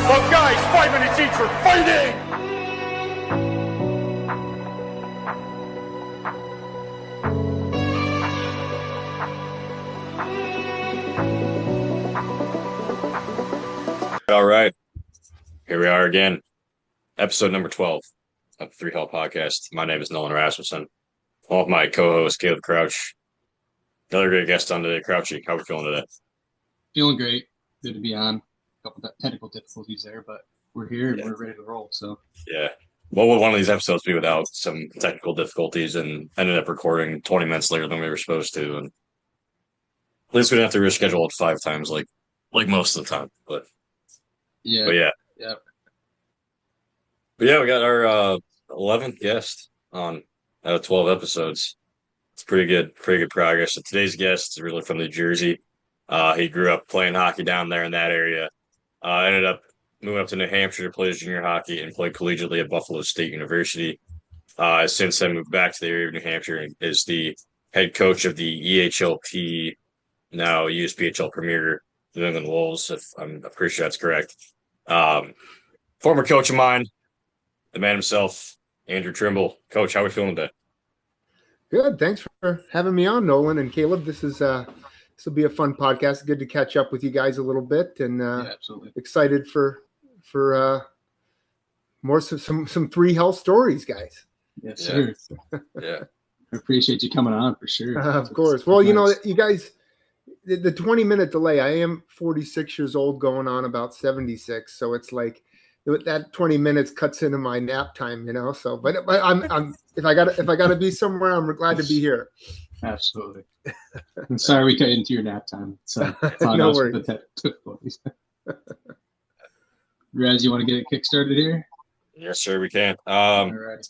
Well, guys, 5 minutes each for fighting! All right. Here we are again. Episode number 12 of the Three Hell Podcast. My name is Nolan Rasmussen. All of my co-host, Caleb Crouch. Another great guest on today, Crouchy. How are we feeling today? Feeling great. Good to be on. A couple of technical difficulties there, but we're here and we're ready to roll. So yeah. What would one of these episodes be without some technical difficulties and ended up recording 20 minutes later than we were supposed to? And at least we didn't have to reschedule it 5 times like most of the time. But yeah. But yeah, we got our 11th guest on out of 12 episodes. It's pretty good progress. So today's guest is really from New Jersey. He grew up playing hockey down there in that area. Ended up moving up to New Hampshire to play his junior hockey and played collegiately at Buffalo State University. Since then, moved back to the area of New Hampshire and is the head coach of the EHLP, now USPHL Premier New England Wolves, if I'm pretty sure that's correct. Former coach of mine, the man himself, Andrew Trimble. Coach, how are we feeling today? Good. Thanks for having me on, Nolan and Caleb. This will be a fun podcast. Good to catch up with you guys a little bit, and absolutely excited for more some Three Hell stories, guys. Yes, sir. Yeah. I appreciate you coming on for sure. Of course. Well, nice. You guys, the 20-minute delay. I am 46 years old, going on about 76, so it's like that 20 minutes cuts into my nap time, So, but I'm if I got to be somewhere, I'm glad to be here. Absolutely. I'm sorry we cut into your nap time. So no worries. Raz, you want to get it kick-started here? Yes, sir, we can. All right.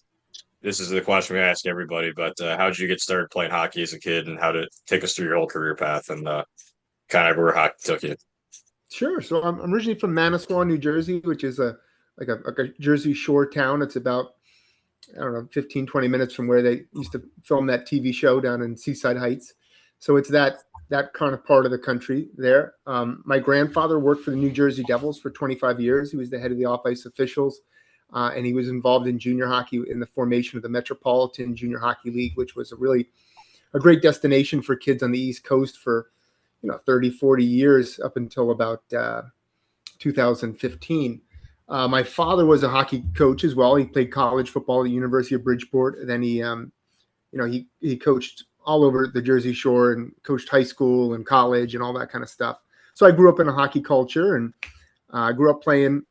This is the question we ask everybody, but how did you get started playing hockey as a kid, and how to take us through your whole career path and kind of where hockey took you? Sure. So I'm originally from Manasquan, New Jersey, which is a Jersey Shore town. It's about 15, 20 minutes from where they used to film that TV show down in Seaside Heights. So it's that kind of part of the country there. My grandfather worked for the New Jersey Devils for 25 years. He was the head of the off-ice officials, and he was involved in junior hockey in the formation of the Metropolitan Junior Hockey League, which was a great destination for kids on the East Coast for 30, 40 years up until about 2015. My father was a hockey coach as well. He played college football at the University of Bridgeport. And then he coached all over the Jersey Shore and coached high school and college and all that kind of stuff. So I grew up in a hockey culture, and I grew up playing,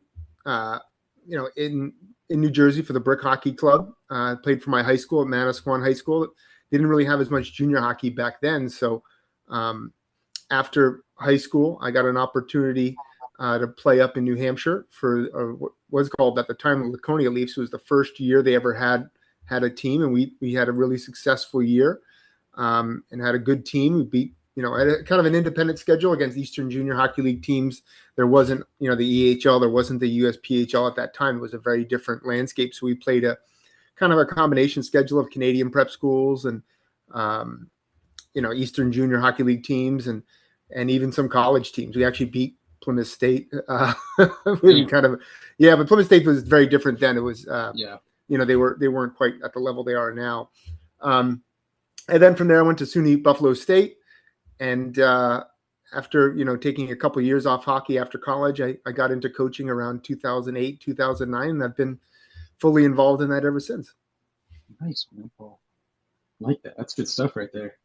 in New Jersey for the Brick Hockey Club. I played for my high school at Manasquan High School. They didn't really have as much junior hockey back then. So after high school, I got an opportunity to play up in New Hampshire for what was called at the time the Laconia Leafs. It was the first year they ever had a team, and we had a really successful year and had a good team. We beat, at a kind of an independent schedule against Eastern Junior Hockey League teams. There wasn't, the EHL, there wasn't the USPHL at that time. It was a very different landscape. So we played a kind of a combination schedule of Canadian prep schools and, Eastern Junior Hockey League teams and even some college teams. We actually beat Plymouth State. But Plymouth State was very different then. It was, they weren't quite at the level they are now. And then from there, I went to SUNY Buffalo State. And after, taking a couple of years off hockey after college, I got into coaching around 2008, 2009, and I've been fully involved in that ever since. Nice, man. Well, I like that. That's good stuff right there.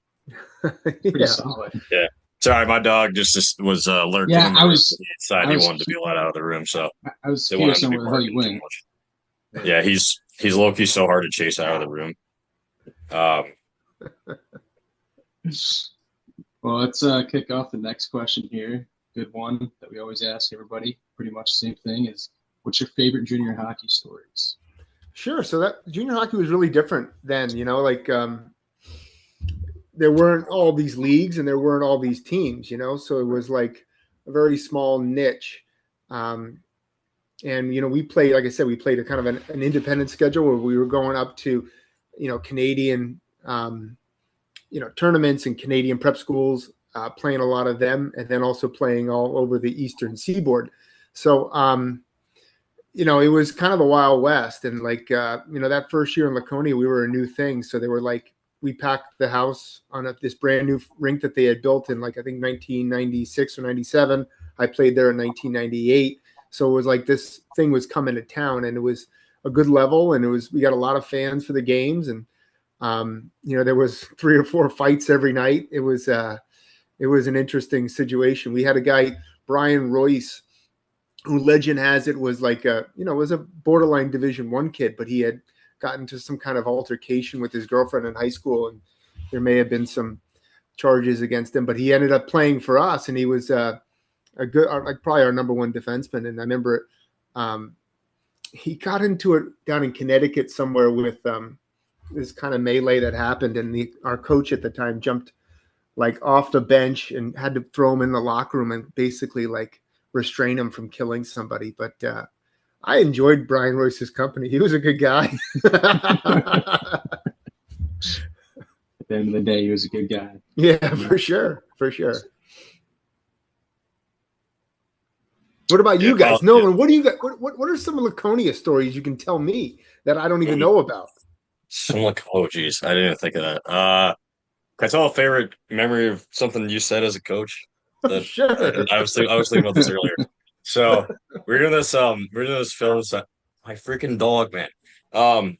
Pretty solid. Yeah. Sorry, my dog just was lurking on the inside. He wanted to be let out of the room, so I was curious on where the hell you went. Yeah, he's low-key so hard to chase out of the room. Well, let's kick off the next question here. Good one that we always ask everybody. Pretty much the same thing is, what's your favorite junior hockey stories? Sure. So that junior hockey was really different then, there weren't all these leagues and there weren't all these teams, so it was like a very small niche. And, we played, like I said, we played a kind of an independent schedule where we were going up to, Canadian, tournaments and Canadian prep schools, playing a lot of them, and then also playing all over the Eastern Seaboard. So it was kind of the Wild West. And like, that first year in Laconia, we were a new thing. So they were like, we packed the house on this brand new rink that they had built in, like, I think 1996 or 97. I played there in 1998. So it was like this thing was coming to town, and it was a good level. And we got a lot of fans for the games. And, there was 3 or 4 fights every night. It was an interesting situation. We had a guy, Brian Royce, who legend has it was like was a borderline Division I kid, but he had gotten into some kind of altercation with his girlfriend in high school, and there may have been some charges against him, but he ended up playing for us, and he was a good, like probably our number 1 defenseman. And I remember he got into it down in Connecticut somewhere with this kind of melee that happened, and our coach at the time jumped like off the bench and had to throw him in the locker room and basically like restrain him from killing somebody. But I enjoyed Brian Royce's company. He was a good guy. At the end of the day, he was a good guy. Yeah, for sure. For sure. What about you guys? Nolan, what do you got? What are some Laconia stories you can tell me that I don't even know about? Oh, geez. I didn't even think of that. Can I tell a favorite memory of something you said as a coach? Sure. I was thinking about this earlier. So we're doing this film set. My freaking dog, man.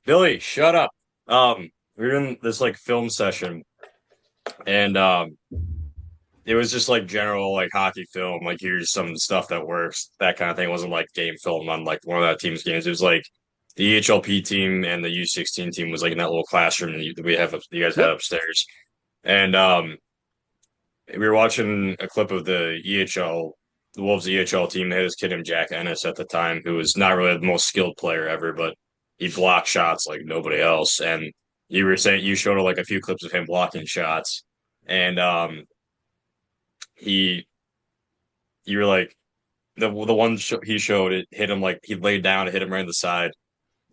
Billy, shut up. We're doing this like film session, and it was just like general like hockey film. Like, here's some stuff that works, that kind of thing. It wasn't like game film on like one of that team's games. It was like the EHLP team and the U16 team was like in that little classroom that you guys had upstairs, and we were watching a clip of the Wolves EHL team. They had this kid named Jack Ennis at the time, who was not really the most skilled player ever, but he blocked shots like nobody else. And you were saying you showed like a few clips of him blocking shots, and you were like the one he showed, it hit him, like he laid down, it hit him right in the side.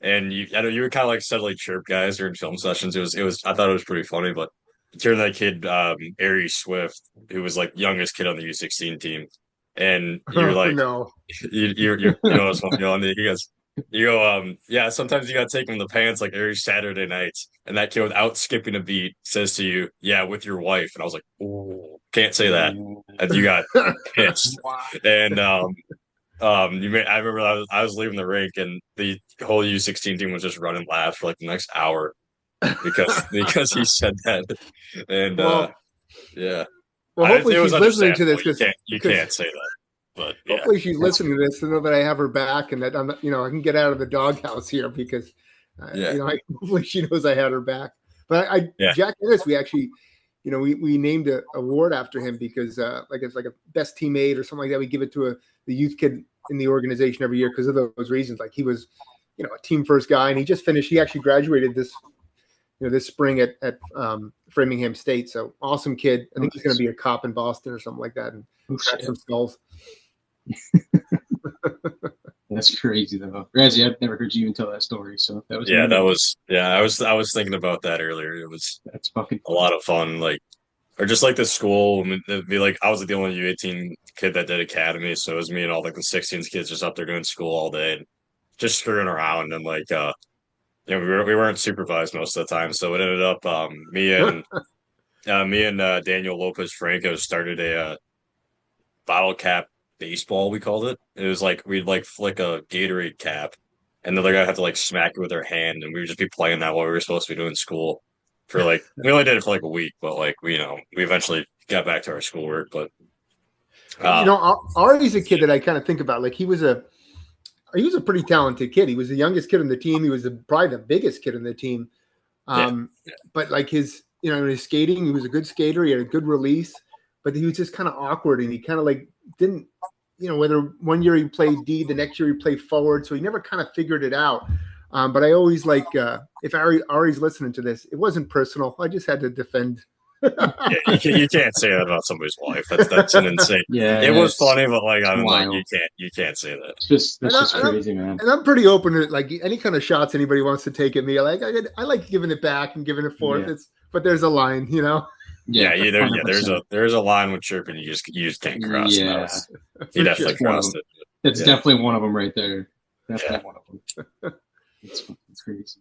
And you were kind of like subtly chirp guys during film sessions. It was I thought it was pretty funny, but turned that kid, Ari Swift, who was like youngest kid on the U16 team, and you're like, no, it's funny. And you go, yeah, sometimes you gotta take him in the pants like every Saturday nights, and that kid without skipping a beat says to you, yeah, with your wife, and I was like, ooh, can't say that, and you got pissed, and I remember I was leaving the rink, and the whole U16 team was just running laps for like the next hour because he said that. And yeah. Well, hopefully she's listening to this, because you can't say that. But yeah. Hopefully she's listening to this to know that I have her back, and that I can get out of the doghouse here, because hopefully she knows I had her back. But Jack Ennis, we actually, we named an award after him because like it's like a best teammate or something like that. We give it to the youth kid in the organization every year because of those reasons. Like, he was, a team first guy, and he just finished. He actually graduated this spring at Framingham State. So awesome kid. I think he's going to be a cop in Boston or something like that, and crack some skulls. That's crazy though. Razzie, I've never heard you even tell that story. So that was I was thinking about that earlier. That's fucking a lot of fun. Like, or just like the school. I mean, it'd be like I was the only U18 kid that did academy, so it was me and all like the 16s kids just up there doing school all day and just screwing around, and like we weren't supervised most of the time, so it ended up me and Daniel Lopez Franco started a bottle cap baseball, we called it. It was like we'd like flick a Gatorade cap, and the other guy would have to like smack it with their hand, and we would just be playing that while we were supposed to be doing school. For like, we only did it for like a week, but like we eventually got back to our schoolwork. But Ari's a kid that I kind of think about. Like, he was a pretty talented kid. He was the youngest kid on the team. He was probably the biggest kid on the team. But like his skating, he was a good skater. He had a good release, but he was just kind of awkward, and he kind of like didn't, whether one year he played D, the next year he played forward. So he never kind of figured it out. But I always like, if Ari's listening to this, it wasn't personal. I just had to defend. You can't say that about somebody's wife. That's an insane. Yeah, it was funny, but like I'm wild. like you can't say that. That's just crazy, man. And I'm pretty open to like any kind of shots anybody wants to take at me. I like giving it back and giving it forth. Yeah. But there's a line, There's a line with chirping you just can't cross. Yeah, He definitely crossed it. It's definitely one of them right there. Definitely one of them. It's crazy.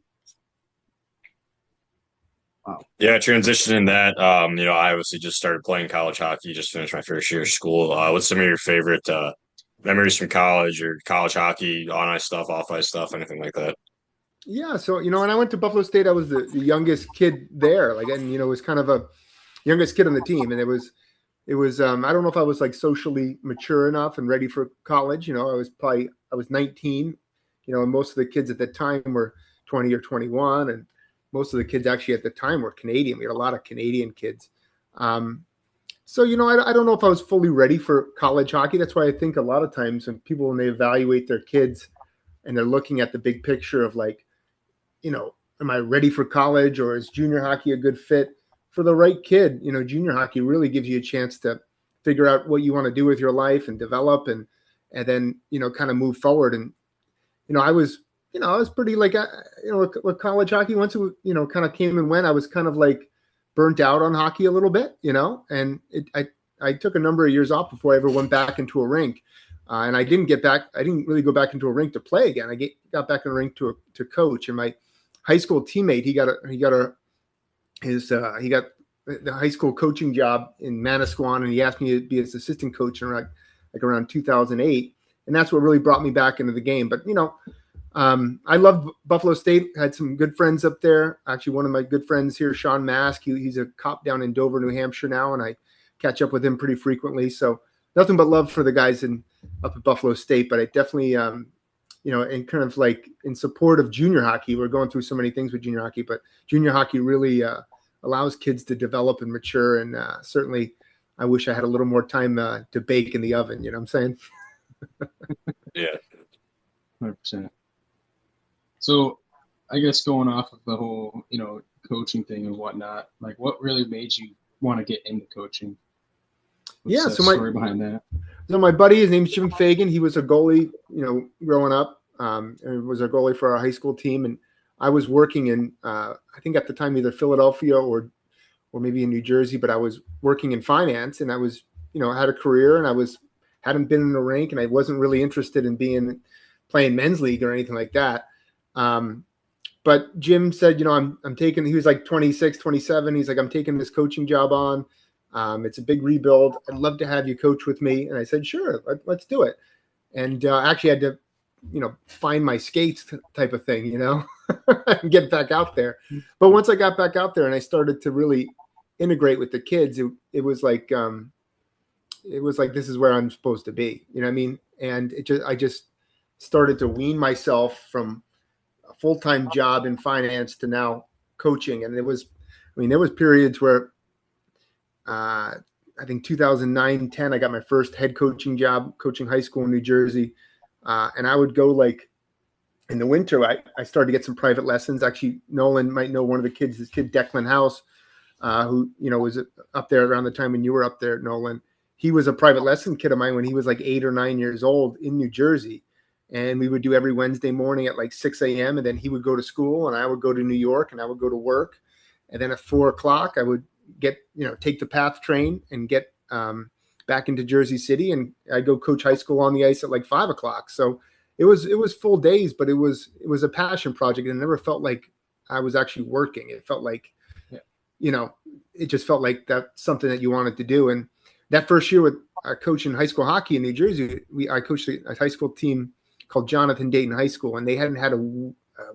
Wow. Yeah, transitioning that, I obviously just started playing college hockey, just finished my first year of school. What's some of your favorite memories from college or college hockey, on ice stuff, off ice stuff, anything like that? Yeah, so when I went to Buffalo State, I was the youngest kid there, like, and was kind of a youngest kid on the team, and it was I don't know if I was like socially mature enough and ready for college. I was 19, and most of the kids at the time were 20 or 21, and most of the kids actually at the time were Canadian. We had a lot of Canadian kids. So I don't know if I was fully ready for college hockey. That's why I think a lot of times when they evaluate their kids and they're looking at the big picture of like, am I ready for college, or is junior hockey a good fit for the right kid? Junior hockey really gives you a chance to figure out what you want to do with your life and develop and then, kind of move forward. And, I was pretty like, with college hockey, once it, kind of came and went, I was kind of like burnt out on hockey a little bit, and I took a number of years off before I ever went back into a rink. And I didn't really go back into a rink to play again. I got back in the rink to coach. And my high school teammate, he got the high school coaching job in Manasquan, and he asked me to be his assistant coach in around 2008. And that's what really brought me back into the game. But, I loved Buffalo State, had some good friends up there. Actually, one of my good friends here, Sean Mask, he's a cop down in Dover, New Hampshire now, and I catch up with him pretty frequently. So nothing but love for the guys up at Buffalo State. But I definitely, and kind of like in support of junior hockey, we're going through so many things with junior hockey, but junior hockey really allows kids to develop and mature. And certainly I wish I had a little more time to bake in the oven. You know what I'm saying? Yeah. 100%. So I guess going off of the whole, coaching thing and whatnot, like what really made you want to get into coaching? What's the story behind that? So my buddy, his name's Jim Fagan. He was a goalie, growing up, and was a goalie for our high school team. And I was working in, I think at the time, either Philadelphia or maybe in New Jersey, but I was working in finance, and I was, I had a career, and hadn't been in the rink, and I wasn't really interested in playing men's league or anything like that. But Jim said, I'm taking, he was like 26, 27. He's like, I'm taking this coaching job on. It's a big rebuild. I'd love to have you coach with me. And I said, sure, let's do it. And actually had to, find my skates type of thing, and get back out there. But once I got back out there and I started to really integrate with the kids, it was like, this is where I'm supposed to be, you know what I mean? And I just started to wean myself from a full-time job in finance to now coaching. And there was periods where, I think 2009, 10, I got my first head coaching job coaching high school in New Jersey. And I would go like in the winter, I started to get some private lessons. Actually, Nolan might know one of the kids, this kid, Declan House, who, was up there around the time when you were up there, Nolan. He was a private lesson kid of mine when he was like 8 or 9 years old in New Jersey. And we would do every Wednesday morning at like 6 a.m. And then he would go to school and I would go to New York and I would go to work. And then at 4 o'clock, I would take the PATH train and get back into Jersey City. And I'd go coach high school on the ice at like 5 o'clock. So it was full days, but it was a passion project. And it never felt like I was actually working. It felt like, it just felt like that's something that you wanted to do. And that first year with coaching high school hockey in New Jersey, I coached a high school team called Jonathan Dayton High School, and they hadn't had a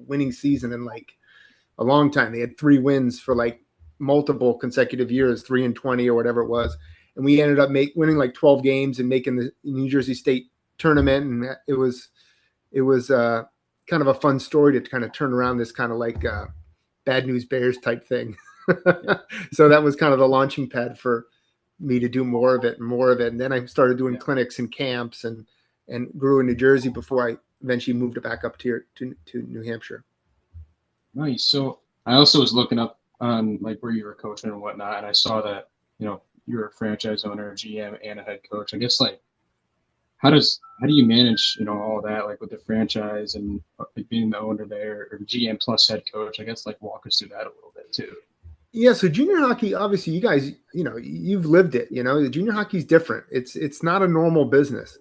winning season in like a long time. They had 3 wins for like multiple consecutive years, 3-20 or whatever it was. And we ended up winning like 12 games and making the New Jersey State tournament. And it was kind of a fun story to kind of turn around this kind of like Bad News Bears type thing. So that was kind of the launching pad for me to do more of it. And then I started doing clinics and camps and grew in New Jersey before I eventually moved back up to New Hampshire. Nice. So I also was looking up on like where you were coaching and whatnot, and I saw that, you're a franchise owner, GM, and a head coach. I guess like how do you manage, all that, like with the franchise and like being the owner there, or GM plus head coach? I guess like walk us through that a little bit too. Yeah, so junior hockey, obviously you guys, you've lived it, the junior hockey is different. It's not a normal business.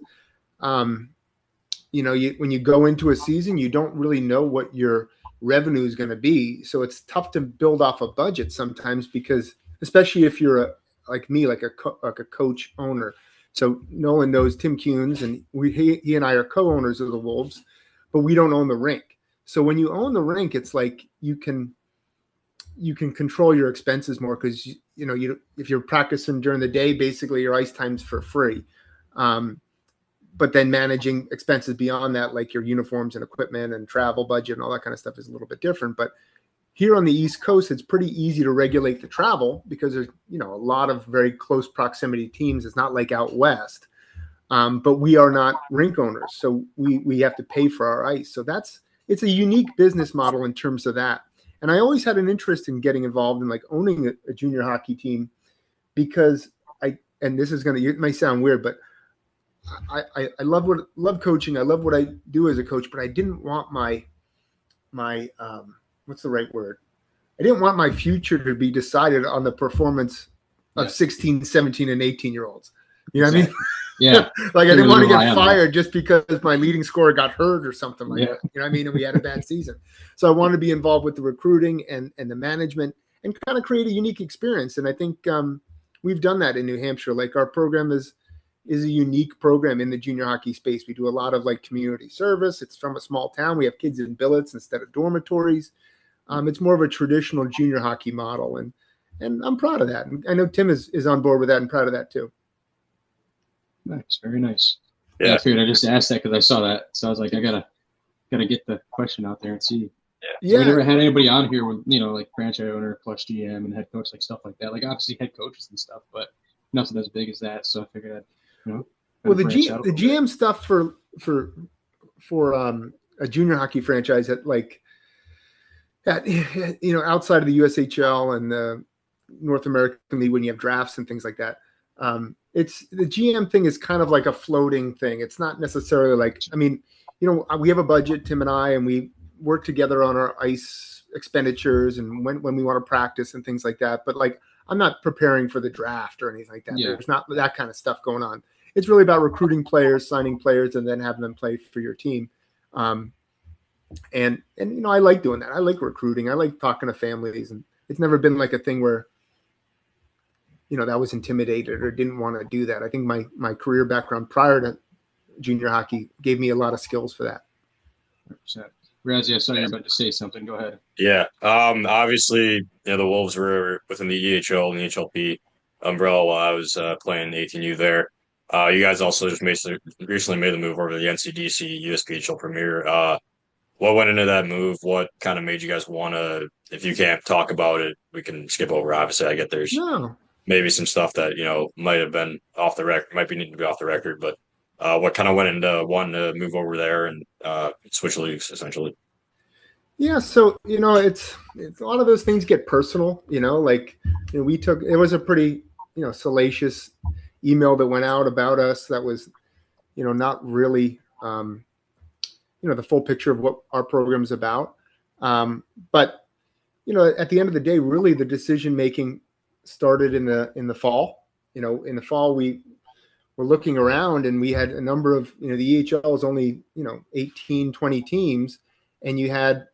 when you go into a season, you don't really know what your revenue is going to be. So it's tough to build off a budget sometimes because, especially if you're like me, like a coach owner. So Nolan knows Tim Kuhns, and he and I are co-owners of the Wolves, but we don't own the rink. So when you own the rink, it's like you can control your expenses more because if you're practicing during the day, basically your ice time's for free. But then managing expenses beyond that, like your uniforms and equipment and travel budget and all that kind of stuff, is a little bit different. But here on the East Coast, it's pretty easy to regulate the travel because there's a lot of very close proximity teams. It's not like out west, but we are not rink owners, so we have to pay for our ice. So it's a unique business model in terms of that. And I always had an interest in getting involved in like owning a junior hockey team because it may sound weird, but I love coaching. I love what I do as a coach, but I didn't want my what's the right word? I didn't want my future to be decided on the performance of 16, 17, and 18-year-olds. You know what I mean? Yeah. Like I didn't want to get fired just because my leading scorer got hurt or something like that. You know what I mean? And we had a bad season. So I wanted to be involved with the recruiting and the management and kind of create a unique experience. And I think we've done that in New Hampshire. Like our program is a unique program in the junior hockey space. We do a lot of like community service. It's from a small town. We have kids in billets instead of dormitories. It's more of a traditional junior hockey model. And I'm proud of that. And I know Tim is on board with that and proud of that too. Nice. Very nice. Yeah. I figured I just asked that because I saw that. So I was like, I gotta get the question out there and see. Yeah. So we never had anybody on here with, like franchise owner, plus GM and head coach, like stuff like that. Like obviously head coaches and stuff, but nothing as big as that. So I figured I'd, well, the GM stuff for a junior hockey franchise that outside of the USHL and the North American League, when you have drafts and things like that, it's the GM thing is kind of like a floating thing. It's not necessarily like, we have a budget, Tim and I, and we work together on our ice expenditures and when we want to practice and things like that. But like, I'm not preparing for the draft or anything like that. Yeah. There's not that kind of stuff going on. It's really about recruiting players, signing players, and then having them play for your team. And I like doing that. I like recruiting. I like talking to families, and it's never been like a thing where, that I was intimidated or didn't want to do that. I think my career background prior to junior hockey gave me a lot of skills for that. 100%. Razzie, I saw you were about to say something. Go ahead. Yeah. Obviously, the Wolves were within the EHL and the HLP umbrella while I was playing 18U there. You guys also just recently made the move over to the NCDC USPHL Premier. What went into that move? What kind of made you guys want to, if you can't talk about it, we can skip over. Obviously, I get there's maybe some stuff that, might have been off the record, might be needing to be off the record, but what kind of went into wanting to move over there and switch leagues essentially? Yeah, so it's a lot of those things get personal. It was a pretty salacious email that went out about us that was not really the full picture of what our program is about. But at the end of the day, really the decision making started in the fall. In the fall we were looking around and we had a number of the EHL is only 18, 20 teams, and you had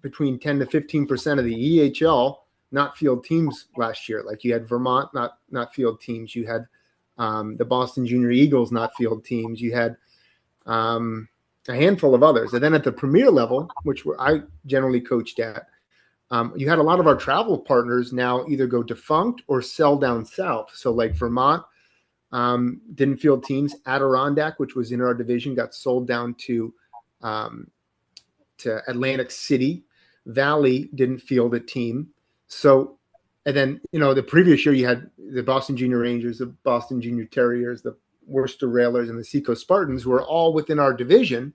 between 10 to 15% of the EHL not field teams last year. Like you had Vermont not field teams. You had the Boston Junior Eagles not field teams. You had a handful of others. And then at the premier level, which I generally coached at, you had a lot of our travel partners now either go defunct or sell down south. So like Vermont didn't field teams. Adirondack, which was in our division, got sold down to Atlantic City. Valley didn't field a team. So, and then, the previous year you had the Boston Junior Rangers, the Boston Junior Terriers, the Worcester Railers, and the Seacoast Spartans, who are all within our division.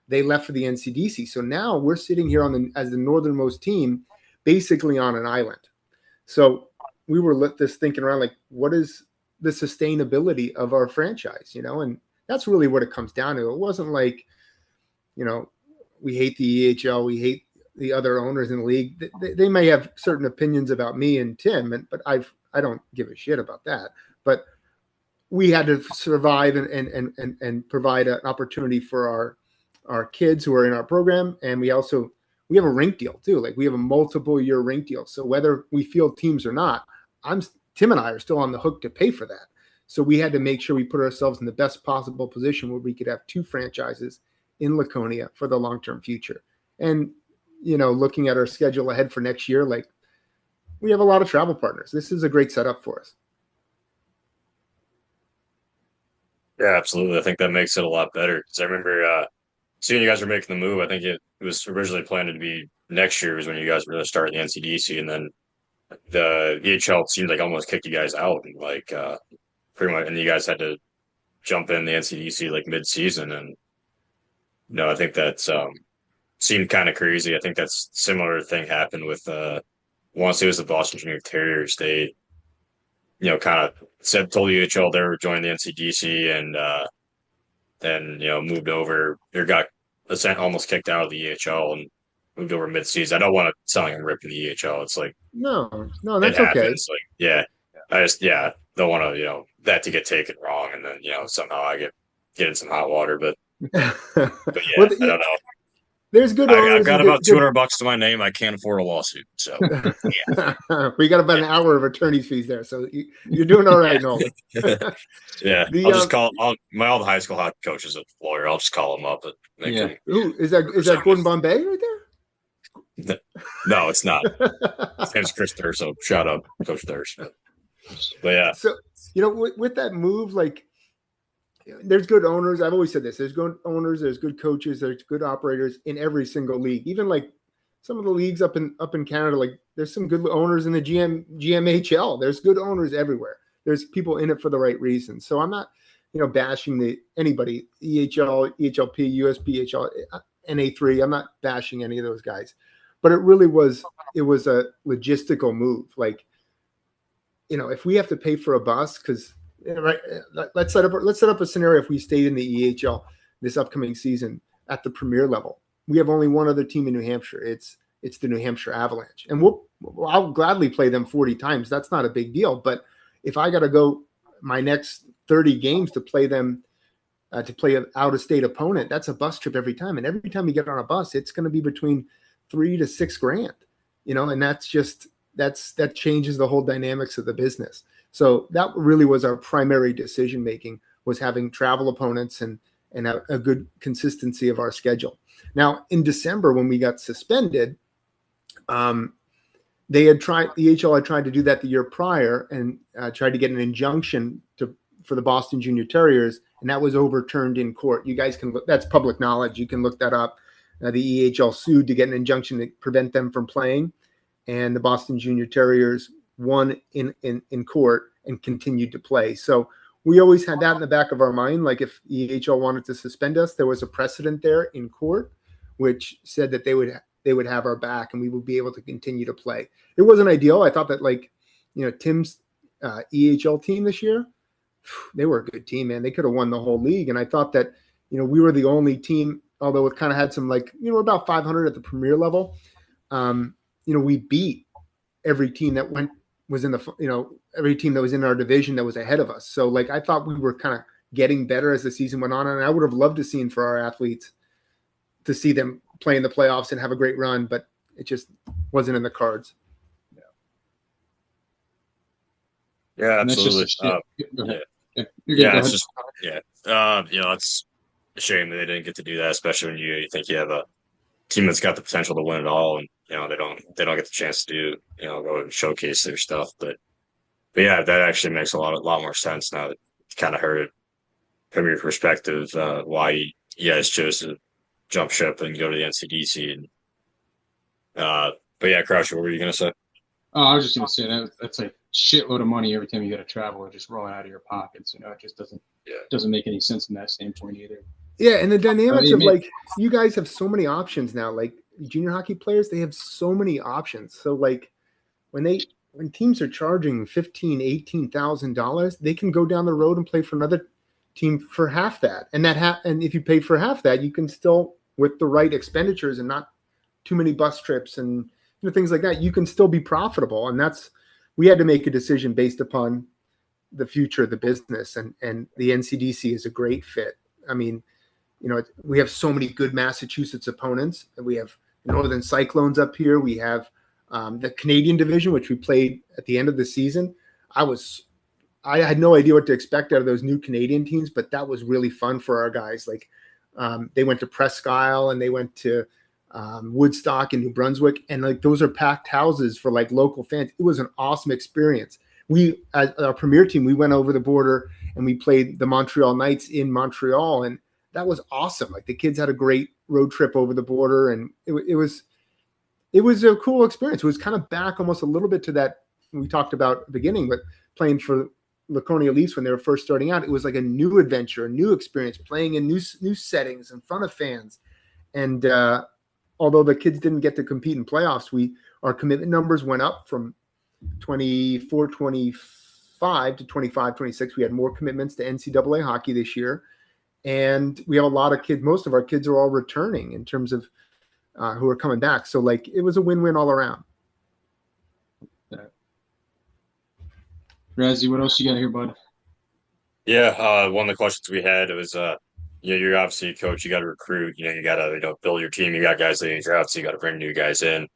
They left for the NCDC. So now we're sitting here as the northernmost team, basically on an island. So we were just thinking around, like, what is the sustainability of our franchise, and that's really what it comes down to. It wasn't like, we hate the EHL, we hate the other owners in the league. They may have certain opinions about me and Tim, but I don't give a shit about that. But we had to survive and provide an opportunity for our kids who are in our program. And we have a rink deal too. Like we have a multiple year rink deal. So whether we field teams or not, Tim and I are still on the hook to pay for that. So we had to make sure we put ourselves in the best possible position where we could have 2 franchises in Laconia for the long-term future. And, looking at our schedule ahead for next year, like we have a lot of travel partners. This is a great setup for us. Yeah, absolutely. I think that makes it a lot better because I remember seeing you guys were making the move. I think it was originally planned to be next year was when you guys were going to start in the NCDC, and then the EHL seemed like almost kicked you guys out, and pretty much, and you guys had to jump in the NCDC like mid-season, and I think that's seemed kind of crazy. I think that's similar thing happened with once it was the Boston Junior Terriers. They kind of told EHL they were joining the NCDC, and then moved over or got almost kicked out of the EHL and moved over mid-season. I don't want to sound like I'm ripping the EHL. It's like no, that's okay. I just don't want to that to get taken wrong, and then somehow I get in some hot water. But yeah, well, I don't know. There's good. I've got about $200 to my name. I can't afford a lawsuit, so yeah. We got about an hour of attorney's fees there, so you're doing all right, Nolan. Yeah, I'll just call. My old high school hockey coach is a lawyer. I'll just call him up. Ooh, is that Gordon Bombay right there? No, it's not. His name's Chris Thurso. Shout out, Coach Thurso. But yeah, so with that move, like. There's good owners. I've always said this. There's good owners. There's good coaches. There's good operators in every single league. Even like some of the leagues up in Canada, like there's some good owners in the GMHL. There's good owners everywhere. There's people in it for the right reasons. So I'm not, bashing anybody, EHL, EHLP, USPHL, NA3. I'm not bashing any of those guys, but it was a logistical move. Like, if we have to pay for a bus because. Right. Let's set up a scenario if we stayed in the EHL this upcoming season at the premier level. We have only one other team in New Hampshire. It's the New Hampshire Avalanche, and I'll gladly play them 40 times. That's not a big deal. But if I got to go my next 30 games to play them, to play an out-of-state opponent, that's a bus trip every time. And every time you get on a bus, it's going to be between $3,000 to $6,000. And that changes the whole dynamics of the business. So that really was our primary decision making, was having travel opponents and a good consistency of our schedule. Now in December when we got suspended, the EHL had tried to do that the year prior and tried to get an injunction for the Boston Junior Terriers, and that was overturned in court. You guys can look, that's public knowledge. You can look that up. The EHL sued to get an injunction to prevent them from playing, and the Boston Junior Terriers won in court and continued to play. So we always had that in the back of our mind. Like if EHL wanted to suspend us, there was a precedent there in court, which said that they would have our back and we would be able to continue to play. It wasn't ideal. I thought that Tim's EHL team this year, they were a good team, man. They could have won the whole league. And I thought that, we were the only team, although it kind of had some about 500 at the premier level. We beat every team that was in every team that was in our division that was ahead of us. So I thought we were kind of getting better as the season went on. And I would have loved to seen for our athletes to see them play in the playoffs and have a great run, but it just wasn't in the cards. Yeah, absolutely. It's a shame that they didn't get to do that, especially when you think you have a team that's got the potential to win it all, and they don't get the chance to go and showcase their stuff. But yeah, that actually makes a lot more sense now that you kind of heard it from your perspective, why you guys chose to jump ship and go to the NCDC. And but yeah, Croucher, what were you gonna say? Oh, I was just gonna say that's a shitload of money every time you got to travel, or just rolling out of your pockets. It just doesn't make any sense from that standpoint either. Yeah, and the dynamics of you guys have so many options now. Like junior hockey players, they have so many options. So when teams are charging $15,000, $18,000, they can go down the road and play for another team for half that. And and if you pay for half that, you can still, with the right expenditures and not too many bus trips and things like that, you can still be profitable. And we had to make a decision based upon the future of the business, and the NCDC is a great fit. I mean, we have so many good Massachusetts opponents, and we have Northern Cyclones up here. We have the Canadian division, which we played at the end of the season. I had no idea what to expect out of those new Canadian teams, but that was really fun for our guys. Like they went to Presque Isle and they went to Woodstock and New Brunswick, and like those are packed houses for like local fans. It was an awesome experience. We, as our premier team, we went over the border and we played the Montreal Knights in Montreal, and that was awesome. Like the kids had a great road trip over the border, and it was a cool experience. It was kind of back almost a little bit to that we talked about at the beginning, but playing for Laconia Leafs when they were first starting out, it was like a new adventure, a new experience, playing in new settings in front of fans. And although the kids didn't get to compete in playoffs, our commitment numbers went up from 24, 25 to 25, 26. We had more commitments to NCAA hockey this year. And we have a lot of kids. Most of our kids are all returning in terms of who are coming back. So like it was a win-win all around. Razzie, what else you got here, bud? Yeah, one of the questions we had was, you're obviously a coach. You got to recruit. You got to build your team. You got guys that you draft, so you got to bring new guys in.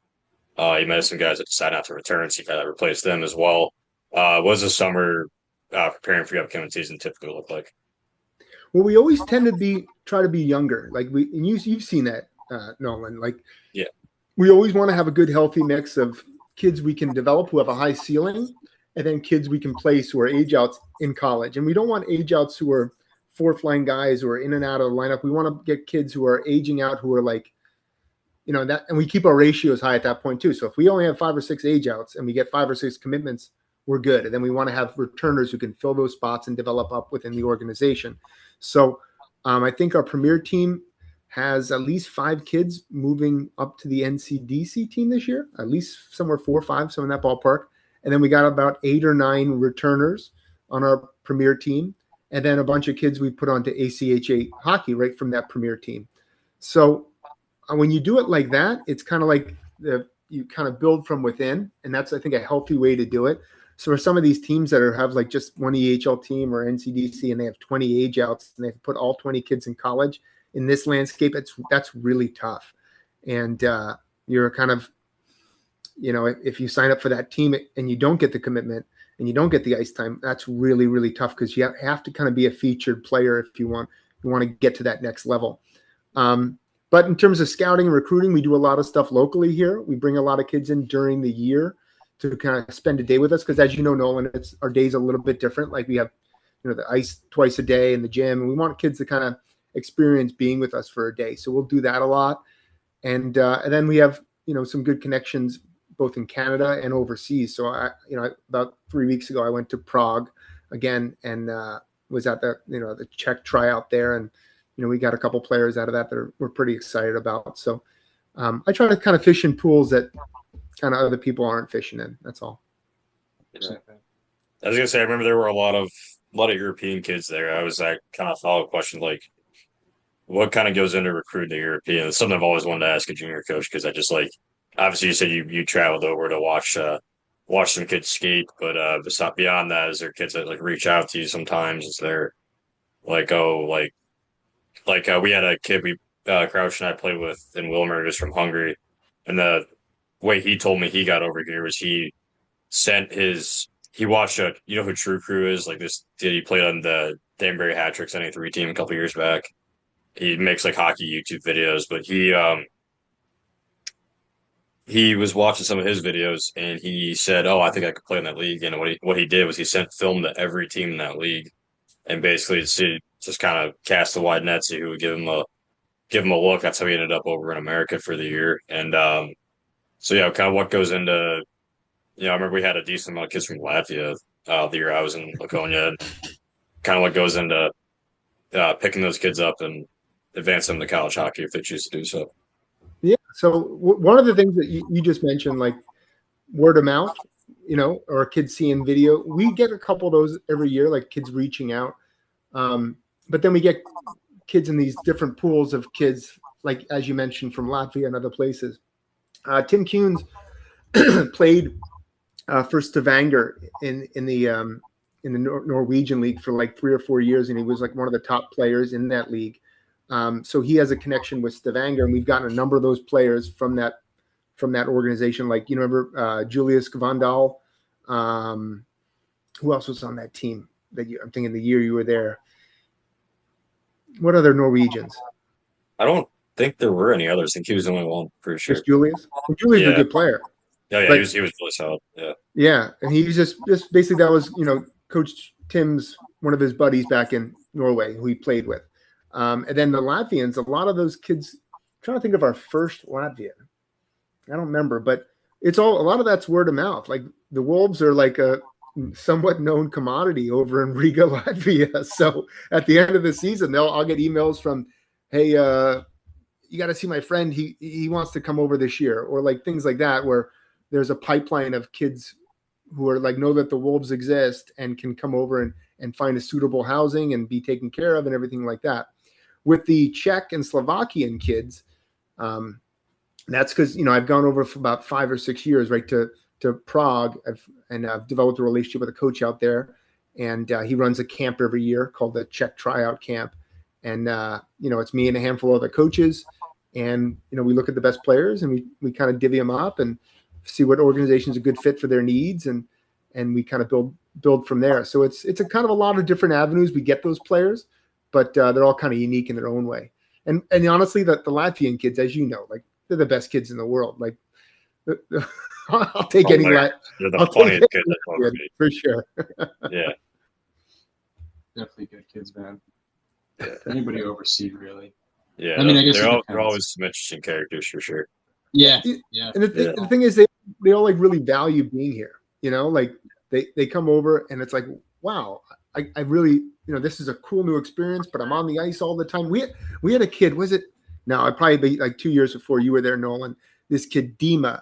You met some guys that decide not to return, so you got to replace them as well. What does the summer preparing for the upcoming season typically look like? Well, we always tend to try to be younger. Like you've seen that, Nolan. Like, yeah, we always want to have a good, healthy mix of kids we can develop who have a high ceiling, and then kids we can place who are age outs in college. And we don't want age outs who are fourth line guys who are in and out of the lineup. We want to get kids who are aging out, who are like, that, and we keep our ratios high at that point too. So if we only have 5 or 6 age outs and we get 5 or 6 commitments, we're good. And then we want to have returners who can fill those spots and develop up within the organization. So I think our premier team has at least 5 kids moving up to the NCDC team this year, at least somewhere 4 or 5, so in that ballpark. And then we got about 8 or 9 returners on our premier team. And then a bunch of kids we put onto ACHA hockey right from that premier team. So when you do it like that, it's kind of like you kind of build from within. And that's, I think, a healthy way to do it. So for some of these teams that have like just one EHL team or NCDC and they have 20 age outs and they have to put all 20 kids in college in this landscape, that's really tough. And you're kind of, if you sign up for that team and you don't get the commitment and you don't get the ice time, that's really, really tough because you have to kind of be a featured player if you want to get to that next level. But in terms of scouting and recruiting, we do a lot of stuff locally here. We bring a lot of kids in during the year to kind of spend a day with us because, as you know, Nolan, our day's a little bit different. Like we have, the ice twice a day in the gym, and we want kids to kind of experience being with us for a day. So we'll do that a lot, and then we have some good connections both in Canada and overseas. So about 3 weeks ago, I went to Prague again and was at the Czech tryout there, and we got a couple players out of that we're pretty excited about. So I try to kind of fish in pools that kind of other people aren't fishing in. That's all. Yeah. I was gonna say, I remember there were a lot of European kids there. I was that kind of follow-up question, like, what kind of goes into recruiting the European? It's something I've always wanted to ask a junior coach because I just like. Obviously, you said you traveled over to watch some kids skate, but beyond that, is there kids that like reach out to you sometimes? Is there like we had a kid Crouch and I played with in Wilmer, who's from Hungary, and the way he told me he got over here was he watched you know who True Crew is, like this kid he played on the Danbury Hat Tricks NA3 team a couple years back. He makes like hockey YouTube videos, but he was watching some of his videos and he said, "Oh, I think I could play in that league." And what he did was he sent film to every team in that league, and basically just kind of cast a wide net, see who would give him a look. That's how he ended up over in America for the year. And so yeah, kind of what goes into, I remember we had a decent amount of kids from Latvia the year I was in Laconia. And kind of what goes into picking those kids up and advancing them to college hockey if they choose to do so. Yeah. So one of the things that you just mentioned, like word of mouth, or kids seeing video, we get a couple of those every year, like kids reaching out. But then we get kids in these different pools of kids, like, as you mentioned, from Latvia and other places. Tim Kuhns played for Stavanger in the in the Norwegian league for like 3 or 4 years, and he was like one of the top players in that league. So he has a connection with Stavanger, and we've gotten a number of those players from that organization. Like, you remember Julius Gvandal? Who else was on that team I'm thinking the year you were there? What other Norwegians? I don't think there were any others. I think he was the only one for sure. Just Julius? Well, Julius is a good player. Yeah, But, he was really solid. Yeah. Yeah, and he was just basically that was, Coach Tim's one of his buddies back in Norway who he played with. And then the Latvians, a lot of those kids, I'm trying to think of our first Latvian. I don't remember, but a lot of that's word of mouth. Like the Wolves are like a somewhat known commodity over in Riga, Latvia. So at the end of the season, I'll get emails from, hey, you got to see my friend. He wants to come over this year, or like things like that, where there's a pipeline of kids who are like, know that the Wolves exist and can come over and find a suitable housing and be taken care of and everything like that. With the Czech and Slovakian kids, that's because, I've gone over for about 5 or 6 years, right, to Prague, and I've developed a relationship with a coach out there, and he runs a camp every year called the Czech Tryout Camp, and it's me and a handful of other coaches, and we look at the best players and we kind of divvy them up and see what organization's a good fit for their needs, and we kind of build from there. So it's a kind of a lot of different avenues we get those players, but they're all kind of unique in their own way. And honestly, the Latvian kids, as you know, like they're the best kids in the world. Like I'll take any They're the funniest kids for sure. Yeah, Definitely good kids, man. Anybody overseas, really. Yeah, I mean, I guess they're always some interesting characters for sure. Yeah. And the thing is, they all like really value being here. Like they come over and it's like, wow, I really, this is a cool new experience, but I'm on the ice all the time. We had a kid, I'd probably be like 2 years before you were there, Nolan. This kid, Dima,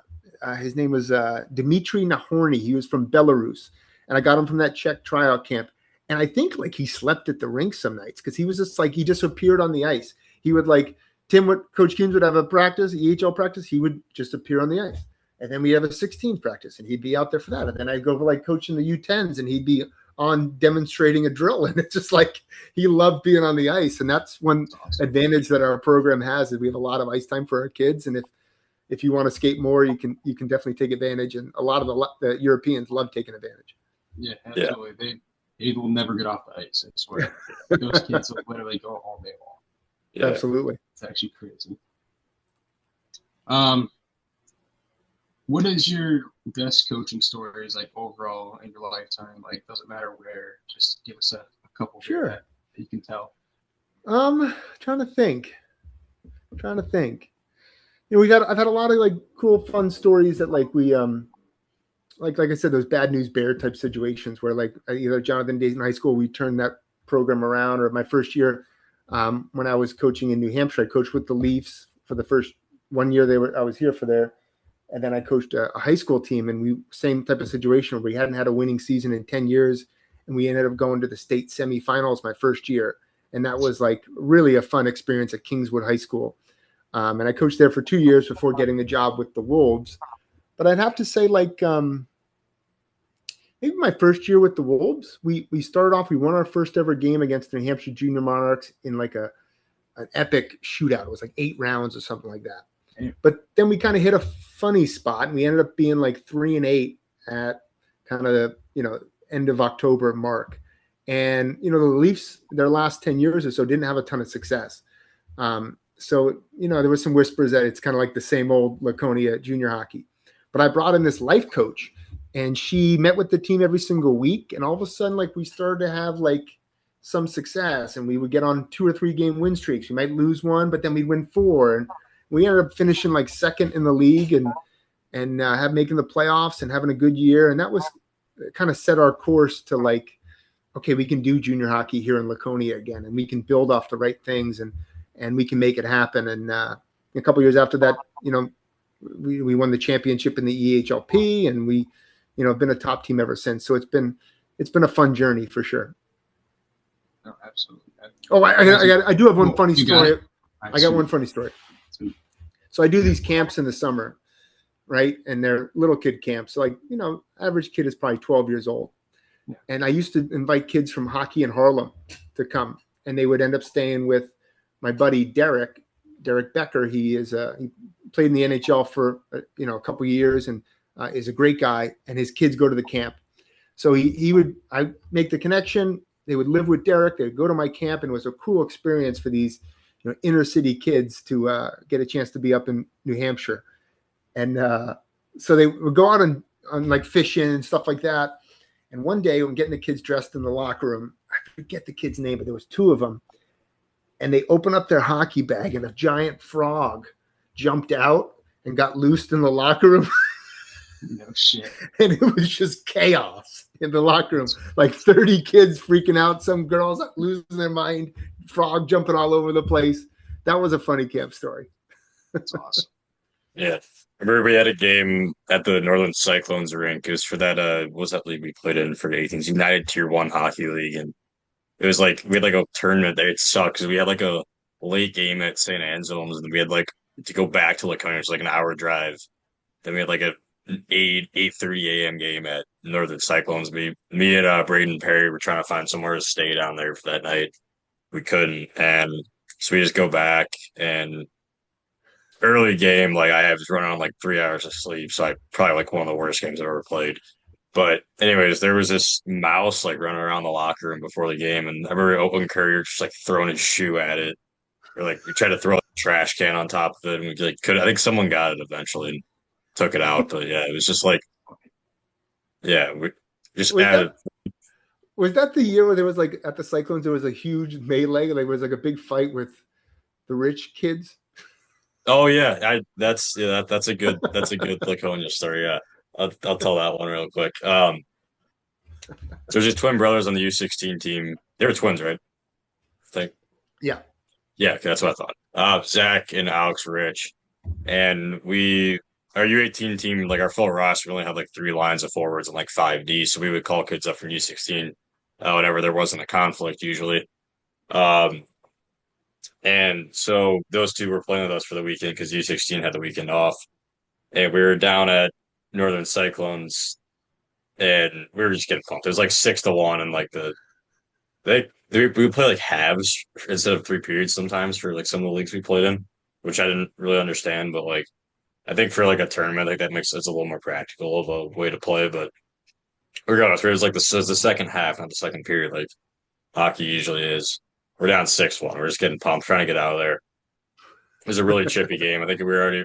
his name was Dmitry Nahorny. He was from Belarus, and I got him from that Czech tryout camp. And I think like he slept at the rink some nights because he was just like, he just appeared on the ice. He would like, Coach Keens would have a practice, EHL practice. He would just appear on the ice. And then we have a 16 practice and he'd be out there for that. And then I'd go for like coaching the U10s and he'd be on demonstrating a drill. And it's just like, he loved being on the ice. And that's one advantage that our program has, is we have a lot of ice time for our kids. And if you want to skate more, you can definitely take advantage. And a lot of the Europeans love taking advantage. Yeah, absolutely. Yeah. They will never get off the ice, I swear. Those kids will literally go all day long. Yeah. Absolutely. It's actually crazy. What is your best coaching stories like overall in your lifetime? Like, doesn't matter where, just give us a couple sure that you can tell. Trying to think. I've had a lot of like cool, fun stories that like we like I said, those bad news bear type situations where like either Jonathan days in high school, we turned that program around, or my first year when I was coaching in New Hampshire, I coached with the Leafs for the first 1 year I was here for there. And then I coached a high school team, and same type of situation where we hadn't had a winning season in 10 years. And we ended up going to the state semifinals my first year. And that was like really a fun experience at Kingswood High School. And I coached there for 2 years before getting a job with the Wolves. But I'd have to say, like, maybe my first year with the Wolves, we started off, we won our first ever game against the New Hampshire Junior Monarchs in like an epic shootout. It was like 8 rounds or something like that. But then we kind of hit a funny spot, and we ended up being like 3-8 at kind of the, end of October mark. And, the Leafs, their last 10 years or so, didn't have a ton of success. So, there was some whispers that it's kind of like the same old Laconia junior hockey. But I brought in this life coach, and she met with the team every single week. And all of a sudden, like, we started to have like some success, and we would get on 2 or 3 game win streaks. We might lose one, but then we'd win 4. And we ended up finishing like second in the league and making the playoffs and having a good year. And that was kind of set our course to like, okay, we can do junior hockey here in Laconia again, and we can build off the right things and we can make it happen. And a couple of years after that, we won the championship in the EHLP, and we, been a top team ever since. So it's been a fun journey for sure. No, absolutely. Oh, I do have one funny story. I got one funny story. So I do these camps in the summer, right? And they're little kid camps. So like, average kid is probably 12 years old. And I used to invite kids from hockey in Harlem to come, and they would end up staying with my buddy Derek Becker. He played in the NHL for a couple of years and is a great guy. And his kids go to the camp, so I make the connection. They would live with Derek. They would go to my camp, and it was a cool experience for these inner city kids to get a chance to be up in New Hampshire. And so they would go out on like fishing and stuff like that. And one day I'm getting the kids dressed in the locker room. I forget the kid's name, but there was two of them. And they open up their hockey bag, and a giant frog jumped out and got loosed in the locker room. No shit. And it was just chaos in the locker room. Like 30 kids freaking out. Some girls losing their mind. Frog jumping all over the place. That was a funny camp story. That's awesome. Yeah. I remember we had a game at the Northern Cyclones rink. It was for that what was that league we played in for the 18s? United Tier 1 Hockey League. And it was like we had like a tournament there. It sucked because we had like a late game at St. Anselm's, and we had like to go back to Laconia. It's like an hour drive. Then we had like an 8:30 a.m. game at Northern Cyclones. Me and Braden Perry were trying to find somewhere to stay down there for that night. We couldn't, and so we just go back, and early game, like I was running on like 3 hours of sleep, so I probably like one of the worst games I've ever played. But anyways, there was this mouse like running around the locker room before the game, and I remember Oakland Courier just like throwing his shoe at it, or like we tried to throw a trash can on top of it, and we like could. I think someone got it eventually and took it out, but yeah, it was just like, yeah, we just added. Was that the year where there was like at the Cyclones there was a huge melee? Like there was like a big fight with the rich kids. Oh yeah, that's a good Laconia story. Yeah, I'll tell that one real quick. So there's just twin brothers on the U16 team. They were twins, right? I think. Yeah. Yeah, okay, that's what I thought. Zach and Alex Rich, and our U18 team, like our full roster, we only had like 3 lines of forwards and like 5D, so we would call kids up from U16 whenever there wasn't a conflict usually. And so those two were playing with us for the weekend because U16 had the weekend off. And we were down at Northern Cyclones, and we were just getting pumped. It was like 6-1, and like we would play like halves instead of 3 periods sometimes for like some of the leagues we played in, which I didn't really understand. But like I think for like a tournament, like that makes sense, a little more practical of a way to play. But regardless, it was like the second half, not the second period, like hockey usually is. We're down 6-1. We're just getting pumped, trying to get out of there. It was a really chippy game. I think we were already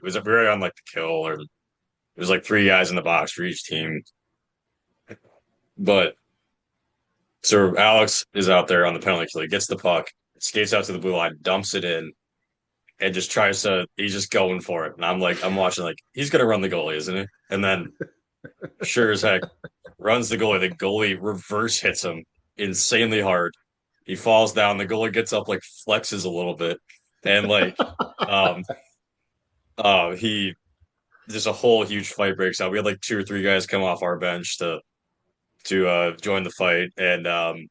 on like the kill, or it was like 3 guys in the box for each team. But so Alex is out there on the penalty kill. He gets the puck, skates out to the blue line, dumps it in, and just he's just going for it. And I'm watching like he's gonna run the goalie, isn't he? And then sure as heck runs the goalie. The goalie reverse hits him insanely hard. He falls down. The goalie gets up, like flexes a little bit, and like, he just a whole huge fight breaks out. We had like 2 or 3 guys come off our bench to join the fight, and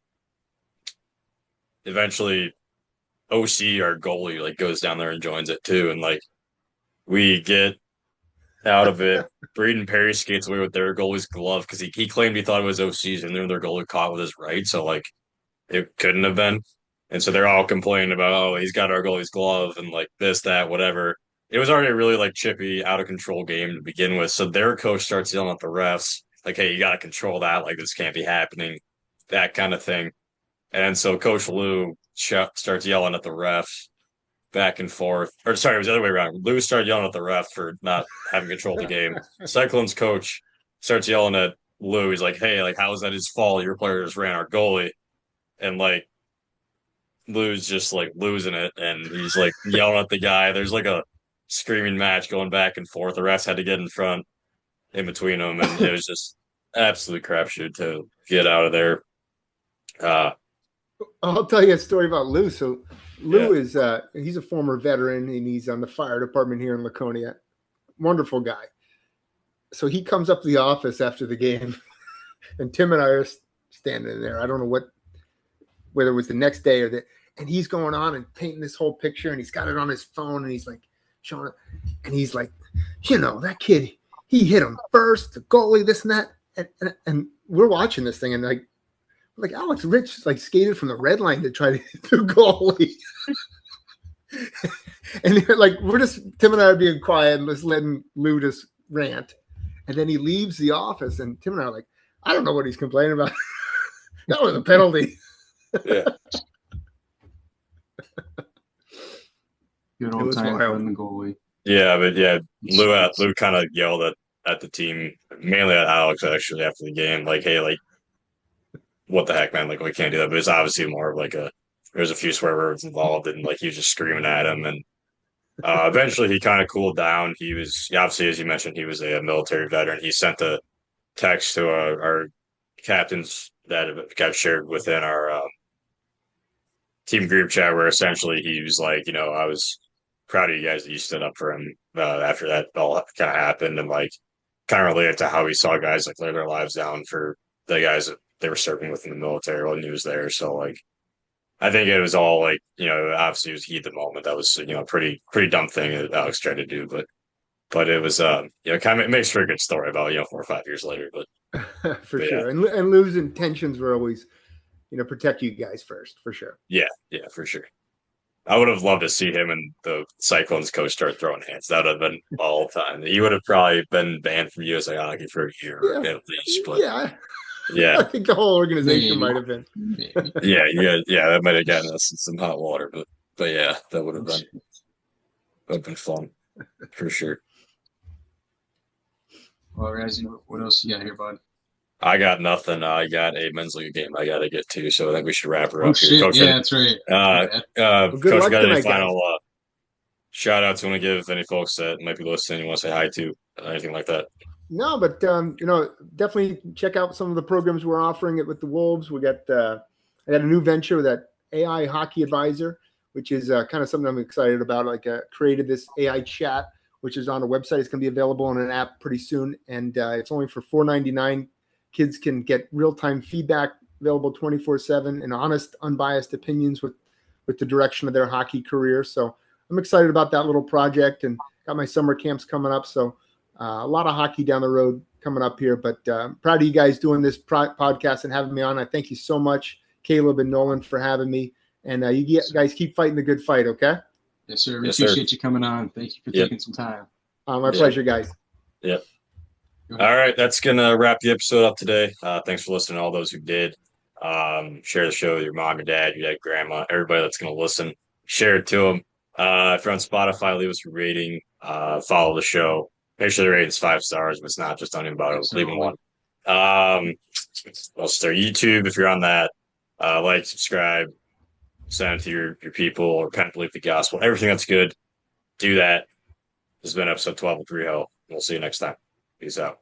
eventually OC, our goalie, like goes down there and joins it too, and like we get out of it. Braden Perry skates away with their goalie's glove because he claimed he thought it was OC's, and then their goalie caught with his right, so like. It couldn't have been. And so they're all complaining about, oh, he's got our goalie's glove and like this, that, whatever. It was already a really like chippy, out of control game to begin with. So their coach starts yelling at the refs, like, hey, you got to control that. Like, this can't be happening, that kind of thing. And so Coach Lou starts yelling at the refs back and forth. Or sorry, it was the other way around. Lou started yelling at the ref for not having control of the game. Cyclones coach starts yelling at Lou. He's like, hey, like, how is that his fault? Your player just ran our goalie. And like Lou's just like losing it, and he's like yelling at the guy. There's like a screaming match going back and forth. The refs had to get in front in between them, and it was just absolute crapshoot to get out of there. I'll tell you a story about Lou. So Lou is he's a former veteran, and he's on the fire department here in Laconia. Wonderful guy. So he comes up to the office after the game, and Tim and I are standing there. I don't know whether it was the next day or and he's going on and painting this whole picture, and he's got it on his phone, and he's like showing it, and he's like, that kid, he hit him first, the goalie, this and that, and we're watching this thing, and like like Alex Rich like skated from the red line to try to hit the goalie. And like Tim and I are being quiet and just letting Lou just rant. And then he leaves the office and Tim and I are like, I don't know what he's complaining about. That was a penalty. Yeah. Good old time for the goalie. Yeah, but Lou kind of yelled at the team, mainly at Alex actually after the game, like, hey, like, what the heck, man? Like, we can't do that. But it's obviously more of like there's a few swear words involved, and like he was just screaming at him. And eventually he kind of cooled down. He was obviously, as you mentioned, he was a military veteran. He sent a text to our captains that got shared within our team group chat, where essentially he was like, I was proud of you guys that you stood up for him after that all kind of happened, and like kind of related to how he saw guys like lay their lives down for the guys that they were serving within the military when he was there. So like, I think it was all like, obviously it was heat of the moment. That was, pretty dumb thing that Alex tried to do, but it was, kind of, it makes for a good story about, 4 or 5 years later, but for sure. Yeah. And Lou's intentions were always, protect you guys first, for sure. Yeah, for sure. I would have loved to see him and the Cyclones coach start throwing hands. That would have been all the time. He would have probably been banned from USA Hockey for a year at least. But yeah, I think the whole organization might have been. Yeah, that might have gotten us in some hot water, but yeah, that would have been fun for sure. Well, Razzie, what else you got here, bud? I got nothing. I got a men's league game I got to get to, so I think we should wrap her up. Shit. Coach, that's right. Coach, got any final shout outs you want to give any folks that might be listening you want to say hi to, anything like that? No, but definitely check out some of the programs we're offering it with the Wolves. We got I got a new venture with that AI Hockey Advisor, which is kind of something I'm excited about. Like created this AI chat, which is on a website. It's going to be available on an app pretty soon, and it's only for $4.99. Kids can get real-time feedback, available 24/7, and honest, unbiased opinions with the direction of their hockey career. So I'm excited about that little project, and got my summer camps coming up. So a lot of hockey down the road coming up here. But proud of you guys doing this podcast and having me on. I thank you so much, Caleb and Nolan, for having me. And you guys keep fighting the good fight, okay? Yes, sir. We appreciate you coming on. Thank you for taking some time. My pleasure, guys. Yep. All right, that's gonna wrap the episode up today. Thanks for listening to all those who did. Share the show with your mom, your dad, grandma, everybody that's gonna listen. Share it to them. If you're on Spotify, leave us a rating. Follow the show. Make sure the rating's 5 stars. If it's not, just don't even bother. Leave them 1. Also, their YouTube, if you're on that, like, subscribe, send it to your people, or repent, believe the gospel. Everything that's good, do that. This has been episode 12 of 3 Hell. We'll see you next time. Peace out.